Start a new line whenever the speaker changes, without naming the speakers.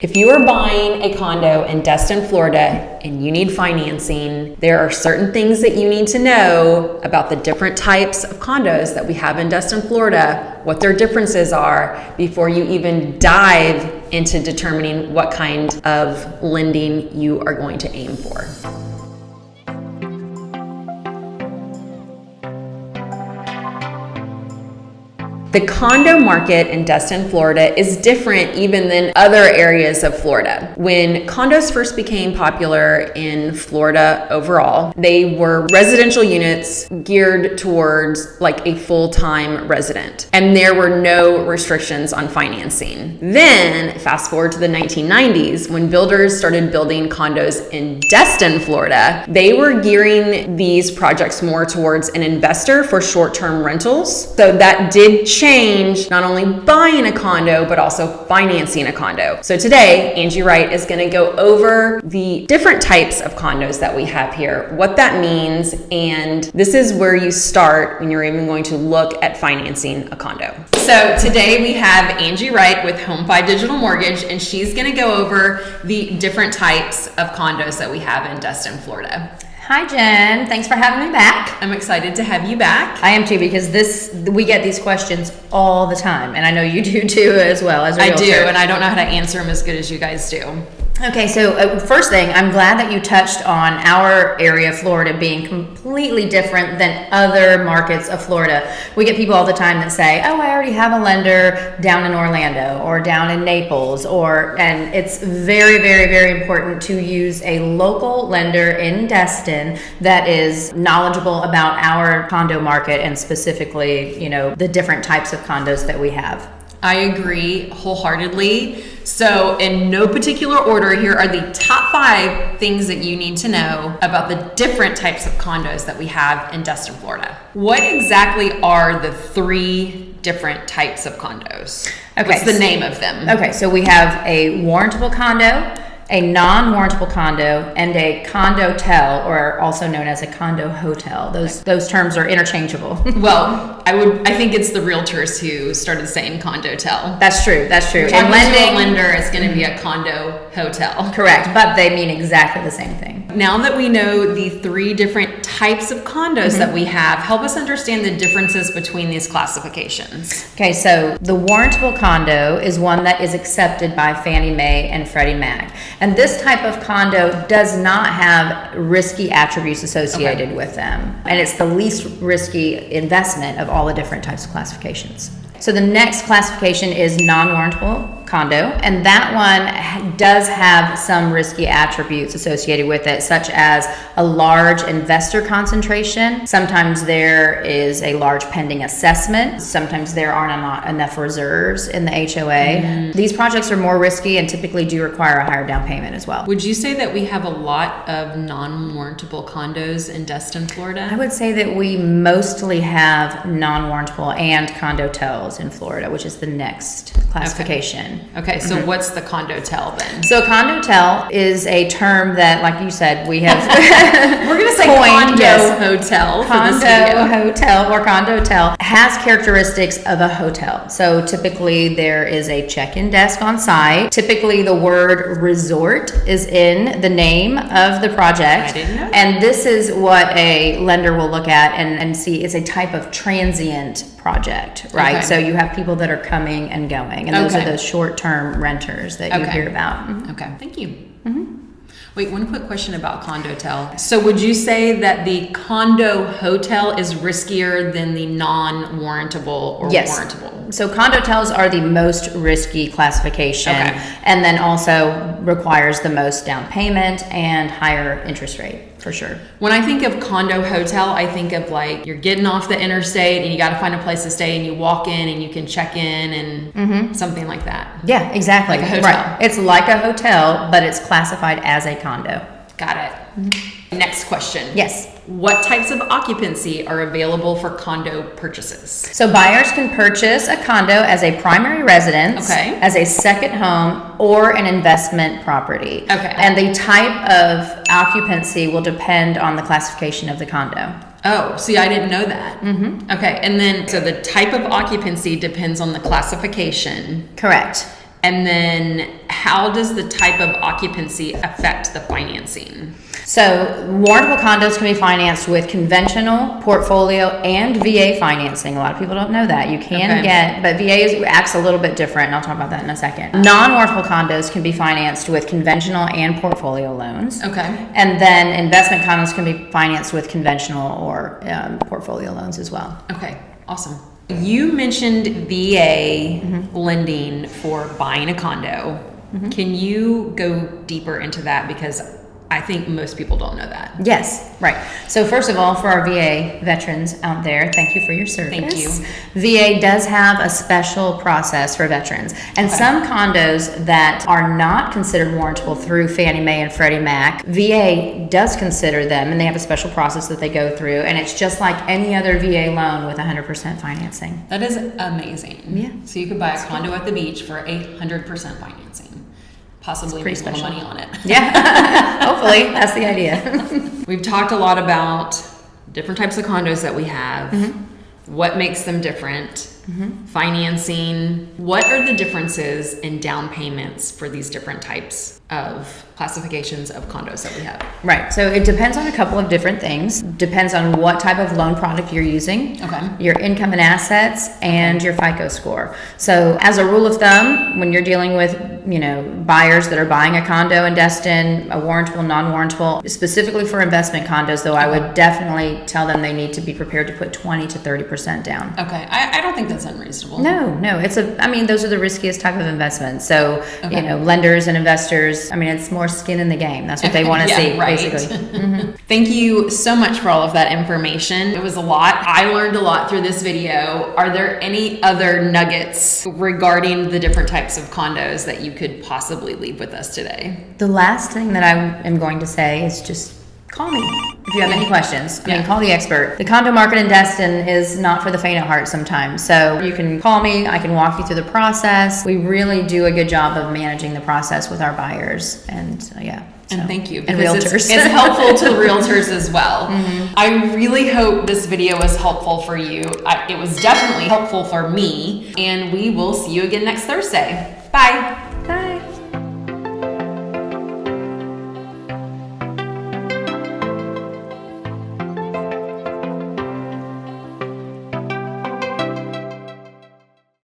If you are buying a condo in Destin, Florida, and you need financing, there are certain things that you need to know about the different types of condos that we have in Destin, Florida, what their differences are before you even dive into determining what kind of lending you are going to aim for. The condo market in Destin, Florida is different even than other areas of Florida. When condos first became popular in Florida overall, they were residential units geared towards like a full-time resident, and there were no restrictions on financing. Then, fast forward to the 1990s, when builders started building condos in Destin, Florida, they were gearing these projects more towards an investor for short-term rentals. So that did change not only buying a condo, but also financing a condo. So today, Angie Wright is going to go over the different types of condos that we have here, what that means, and this is where you start when you're even going to look at financing a condo. So today we have Angie Wright with HomeFi Digital Mortgage, and she's going to go over the different types of condos that we have in Destin, Florida.
Hi, Jen. Thanks for having me back.
I'm excited to have you back.
I am too, because we get these questions all the time, and I know you do too as well as a realtor.
I do, and I don't know how to answer them as good as you guys do.
Okay, so first thing, I'm glad that you touched on our area of Florida being completely different than other markets of Florida. We get people all the time that say, oh, I already have a lender down in Orlando or down in Naples, and it's very, very, very important to use a local lender in Destin that is knowledgeable about our condo market and specifically, the different types of condos that we have.
I agree wholeheartedly. So in no particular order, here are the top 5 things that you need to know about the different types of condos that we have in Destin, Florida. What exactly are the 3 different types of condos? Okay. What's the name of them?
Okay, so we have a warrantable condo, a non-warrantable condo, and a CONDO-TEL, or also known as a condo-hotel. Those terms are interchangeable.
Well, I think it's the realtors who started saying condo-tel.
That's true.
And lender is going to be a condo-hotel.
Correct, but they mean exactly the same thing.
Now that we know the 3 different types of condos that we have, help us understand the differences between these classifications.
Okay, so the warrantable condo is one that is accepted by Fannie Mae and Freddie Mac. And this type of condo does not have risky attributes associated with them. And it's the least risky investment of all the different types of classifications. So the next classification is non-warrantable condo, and that one does have some risky attributes associated with it, such as a large investor concentration. Sometimes there is a large pending assessment. Sometimes there are not enough reserves in the HOA. These projects are more risky and typically do require a higher down payment as well.
Would you say that we have a lot of non-warrantable condos in Destin, Florida?
I would say that we mostly have non-warrantable and condo-tels in Florida, which is the next classification.
Okay, so what's the condo-tel then?
So condo-tel is a term that, like you said, we have
we're going to say condo-hotel for this video.
Condo-hotel or condo-tel has characteristics of a hotel. So typically there is a check-in desk on site. Typically the word resort is in the name of the project.
I didn't know.
And this is what a lender will look at and see. It's a type of transient project, right?
Okay.
So you have people that are coming and going, and those are the short-term renters that you hear about.
Okay, thank you. Wait, one quick question about condo-tel. So would you say that the condo-hotel is riskier than the non-warrantable or warrantable?
So condo-tels are the most risky classification, and then also requires the most down payment and higher interest rate. For sure.
When I think of condo-hotel, I think of like you're getting off the interstate and you got to find a place to stay and you walk in and you can check in and something like that.
Yeah, exactly.
Like a hotel.
Right. It's like a hotel, but it's classified as a condo.
Got it. Next question.
Yes.
What types of occupancy are available for condo purchases?
So buyers can purchase a condo as a primary residence, as a second home, or an investment property. And the type of occupancy will depend on the classification of the condo.
Oh, see, I didn't know that. Okay, and then, so the type of occupancy depends on the classification.
Correct.
And then how does the type of occupancy affect the financing?
So warrantable condos can be financed with conventional, portfolio, and VA financing. A lot of people don't know that. You can get, but VA acts a little bit different, and I'll talk about that in a second. Non-warrantable condos can be financed with conventional and portfolio loans.
Okay.
And then investment condos can be financed with conventional or portfolio loans as well.
Okay, awesome. You mentioned VA lending for buying a condo. Can you go deeper into that? Because I think most people don't know that.
Yes, right. So first of all, for our VA veterans out there, thank you for your service.
Thank you.
VA does have a special process for veterans. And some condos that are not considered warrantable through Fannie Mae and Freddie Mac, VA does consider them, and they have a special process that they go through, and it's just like any other VA loan with 100% financing.
That is amazing.
Yeah.
So you could buy a condo at the beach for 100% financing. Possibly make a little money on it.
Yeah, hopefully, that's the idea.
We've talked a lot about different types of condos that we have, what makes them different, financing. What are the differences in down payments for these different types of classifications of condos that we have?
Right, so it depends on a couple of different things. Depends on what type of loan product you're using, your income and assets, and your FICO score. So as a rule of thumb, when you're dealing with buyers that are buying a condo in Destin, a warrantable, non-warrantable, specifically for investment condos, though, I would definitely tell them they need to be prepared to put 20 to 30% down.
Okay, I don't think that's unreasonable.
No, those are the riskiest type of investments. So, lenders and investors, it's more skin in the game. That's what they want to see, basically.
Thank you so much for all of that information. It was a lot. I learned a lot through this video. Are there any other nuggets regarding the different types of condos that you could possibly leave with us today?
The last thing that I am going to say is just call me if you have any questions. Call the expert. The condo market in Destin is not for the faint of heart sometimes. So you can call me. I can walk you through the process. We really do a good job of managing the process with our buyers. And
And thank you.
And realtors.
It's helpful to realtors as well. I really hope this video was helpful for you. It was definitely helpful for me. And we will see you again next Thursday. Bye.
Bye.